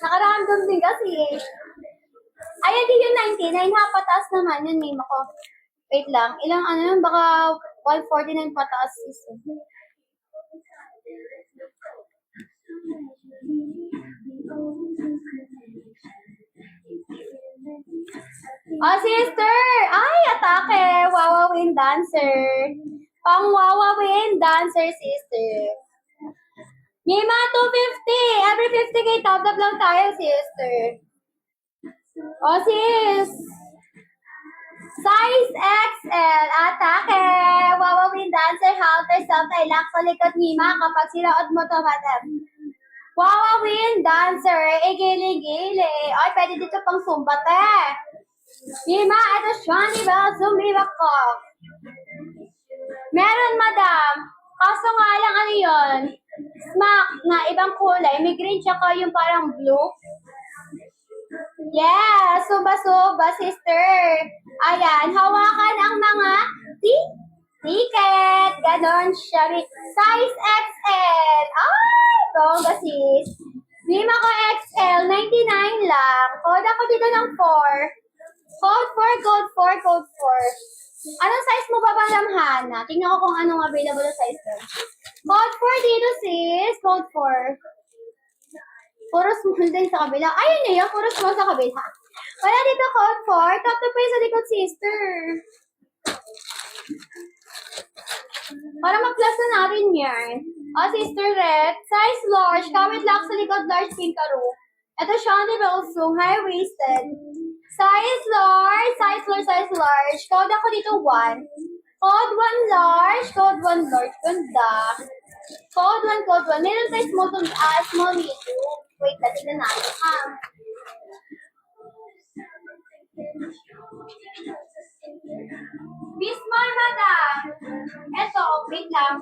Nakaramdam din kasi eh. Ay, hindi yung 99 ha, pataas naman yun, meme ako. Wait lang, ilang ano yun, baka 149 pataas is. Oh, sister! Ay, atake! Wawa Win Dancer. Pang Wawa Win Dancer, sister. Mima, 250! Every 50k top up lang tayo, sister. Oh, sis! Size XL, atake! Wawa Win Dancer, halter, self-tie, lock sa likod ni Ma kapag silaot mo to, madam. Wawa Win Dancer, igili-gili. Ay, pwede dito pang sumbat eh. Mima, ito siya, di ba? Sumibak ko. Meron, madam. Kaso nga lang, ano yun? Smack na ibang kulay. May green tsaka yung parang blue. Yeah, suba-suba, sister. Ayan, hawakan ang mga ticket. Ganon siya. Size XL. Ay, bongga sis. Mima ko XL, 99 lang. Code ako dito ng 4. Code 4, code 4, code 4. Anong size mo ba, Madam Hana? Tingnan ko kung anong available na size doon. Code 4 dito, sis. Code 4. Puro small din sa kabila. Ayun na yun, puro small sa kabila. Wala dito code 4. Top 2 pa yung sa likod, sister. Para ma-plus na natin yan. Oh, sister Red. Size large. Comment lock sa likod, large pinkaro. Ito siya, di ba, usong high-waisted. Size large, size large, size large. Code ako dito 1. Code 1 large, code 1 large. Ganda. Code 1, code 1. Meron tayo small medium. Wait, tingnan natin, ha? Miss Mar, madam. Eto, wait lang.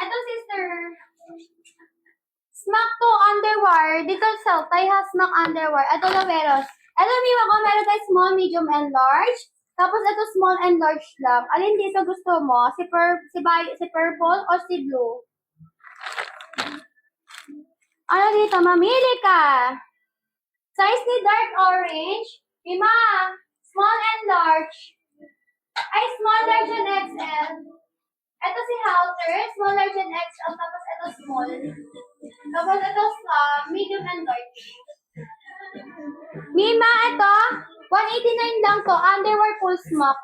Eto, sister. Smack to underwear. Dito sa tayo ha, smack underwear. Ito na meron. Ito, miwa ko, meron tayo small, medium, and large. Tapos ito small and large lang. Alin dito gusto mo? Si purple o si blue? Ano dito? Mamili ka. Size ni dark orange. Mima, small and large. Ay, small, large, and XL. Ito si halter, small, large, and XL. Tapos ito small. Tapos ito medium and large. Mima, ito, 189 lang to. Underwear full smock.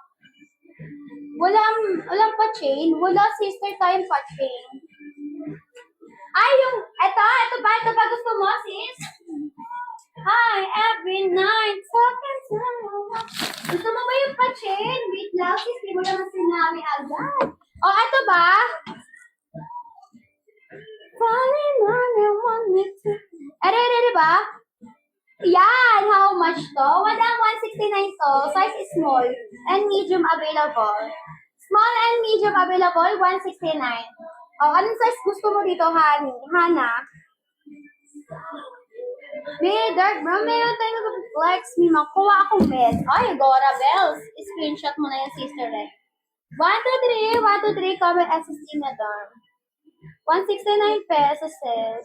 Walang pa chain. Wala sister time pa chain. Ay, ito ba gusto mo, sis? Hi, every night, talking to me. Gusto mo ba yung pa-chain? Wait lang, sis, di mo naman sinabi agad. Oh, ito ba? Falling on you want me to. Ere, ba? Yan, how much to? Walang 169 to. Size is small and medium available. Small and medium available, 169. Oh, anong size gusto mo dito, honey? Hana? May dark brown, meron tayong nag-flex. May makuha akong med. Ay, Gora Bells. Screenshot mo na yung sister eh. 1, 2, 3, comment SST madam. 169 pesos sis.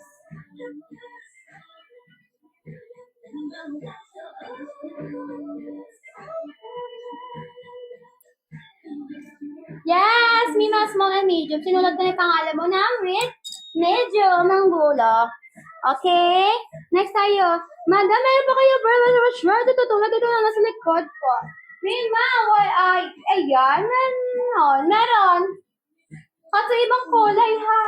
Yes, Mima, small and medium. Sinulat ko na yung pangalan mo ng medium ng gulo. Okay? Next tayo. Madam, meron pa kayo burger shirt? Ito na nasa likod ko. Mima, ayan, meron. Kasi ibang kulay, ha?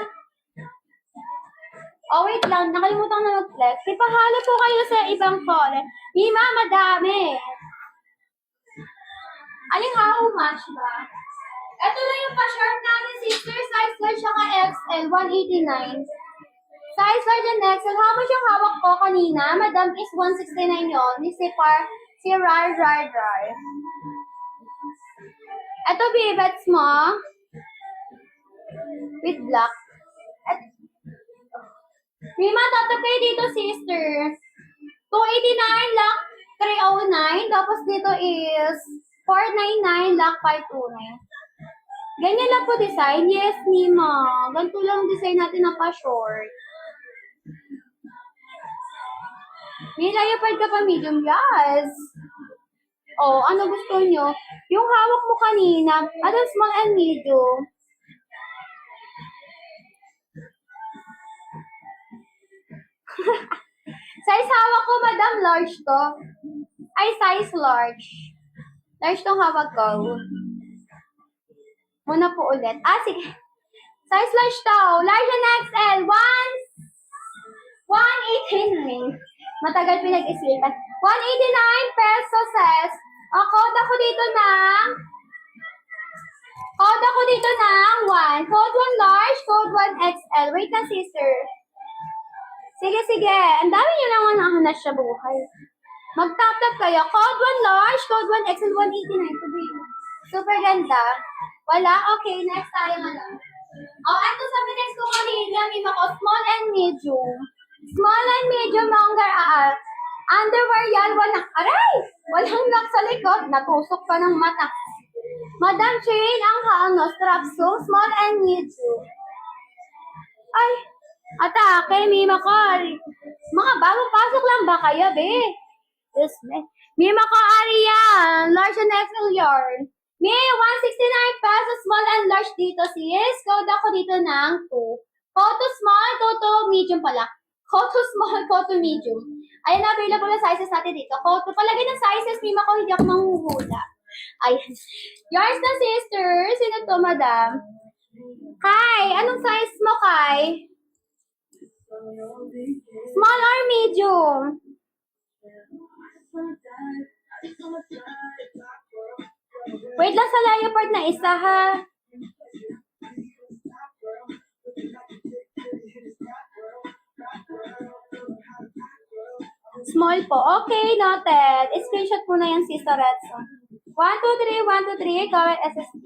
Oh, wait lang. Nakalimutan na mag-flex. Ipahalo po kayo sa ibang kulay. Mima, madami. Aling how much ba? Ito lang yung pa-shirt natin, sister. Size large saka XL, 189. Size large and XL. How much yung hawak ko kanina? Madam is 169 yun. Ni si Rar. Ito, bibets mo. With black. Mima, tatap kayo dito, sister. 289 lakh 309. Tapos dito is 499 lakh 529. Ganyan lang po design. Yes, Mima. Ganito lang design natin na pa-short. May leopard ka pa medium, yes. Oh, ano gusto nyo? Yung hawak mo kanina, ano small and medium? Size hawak ko, madam, large to. Ay, size large. Large tong hawak ko. Muna po ulit. Ah, sige. Size large to. Large and XL. 189. Matagal pinag-isipan. 189 pesos, sis. Code ako dito ng 1. Code 1 large, code 1 XL. Wait na, sister. Sige. Ang dami niyo lang nahanas sa buhay. Mag-tap-tap kayo. Code 1 large, code 1 XL, 189. Super ganda. Wala? Okay, next tayo na lang. Ito sa next ko kanina, may mga small and medium. Small and medium longer underwear yan, walang lock sa likod, natusok pa ng mata. Madam chain ang strap so small and medium. Ay, atake, Mima ko. Mga bagong pasok lang ba kayo, be? Yes, me. Mima ko, Arian, large and XL yarn. May 169 pesos, small and large dito, sis. Code ako dito ng 2. Code to small, code to medium pala. Code to small, code to medium. Ayan na, available na sizes natin dito. Code to, palagay ng sizes, Mima ko, hindi ako manghuhula. Ayan. Yours na, sister. Sino to, madam? Kai, anong size mo, Kai? Small or medium? Wait lang sa leopard na isa, ha? Small po. Okay, noted. Screenshot po na yan, Sister Redson. 123, comment SSD.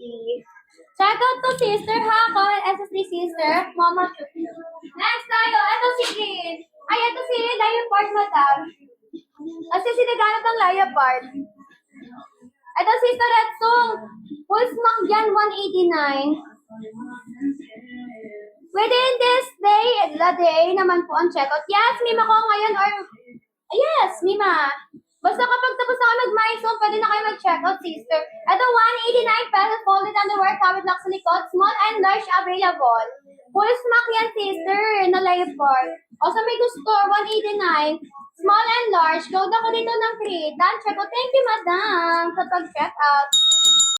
Check out to sister, ha? Comment SSD, sister. Mama, next tayo. Ito si Green. Ay, ito si leopard, madam. Kasi sinaganap ng leopard. Ito, Sister Redson. Full smock yan, 189. Within this day, the day naman po ang checkout. Yes, Mima ko ngayon or... Yes, Mima. Basta kapag tapos ako mag-milestone, pwede na kayo mag-checkout, sister. Ito, 189 pesos folded underwear, covered lock sa likod, small and large available. Full smock yan, sister, na leopard. O sa may gusto, 189. Small and large. Code ako dito ng 3. Done, checkout. Thank you, madam, sa pag-checkout.